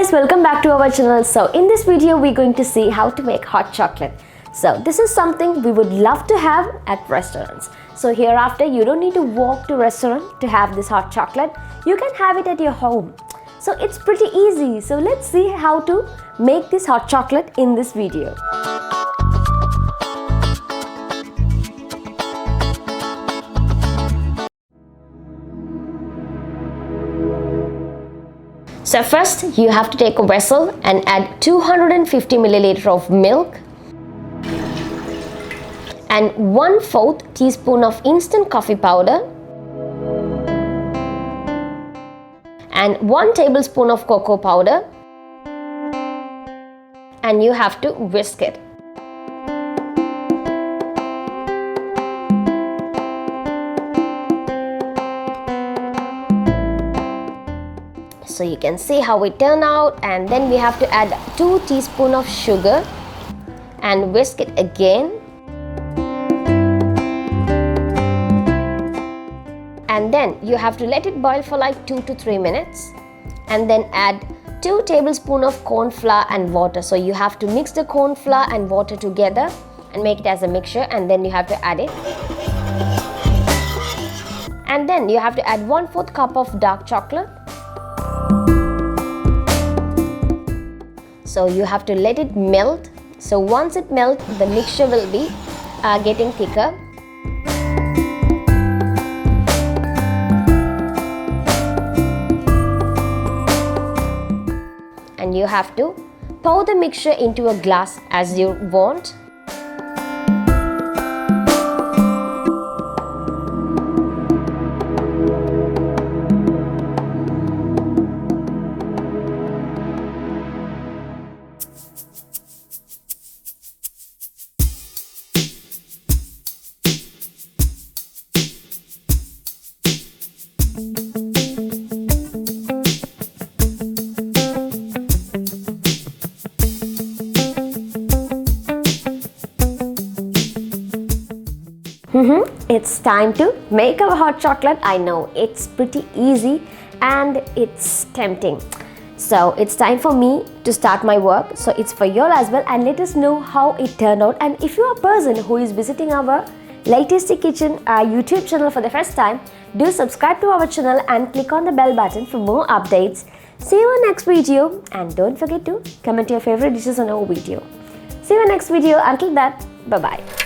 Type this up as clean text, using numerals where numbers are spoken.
guys, welcome back to our channel. So in this video we're going to see how to make hot chocolate. So this is something we would love to have at restaurants. So hereafter you don't need to walk to restaurant to have this hot chocolate. You can have it at your home. So it's pretty easy. So let's see how to make this hot chocolate in this video. So first you have to take a vessel and add 250 milliliter of milk and 1/4 teaspoon of instant coffee powder and 1 tablespoon of cocoa powder, and you have to whisk it. So you can see how it turned out, and then we have to add 2 teaspoons of sugar and whisk it again. And then you have to let it boil for like 2 to 3 minutes, and then add 2 tablespoons of corn flour and water. So you have to mix the corn flour and water together and make it as a mixture, and then you have to add it. And then you have to add 1/4 cup of dark chocolate. So you have to let it melt. So once it melts, the mixture will be getting thicker. And you have to pour the mixture into a glass as you want. It's time to make our hot chocolate. I know it's pretty easy and it's tempting. So it's time for me to start my work. So it's for you all as well, and let us know how it turned out. And if you are a person who is visiting our latest kitchen YouTube channel for the first time, do subscribe to our channel and click on the bell button for more updates. See you in next video, and don't forget to comment your favorite dishes on our video. See you in next video. Until that, bye bye.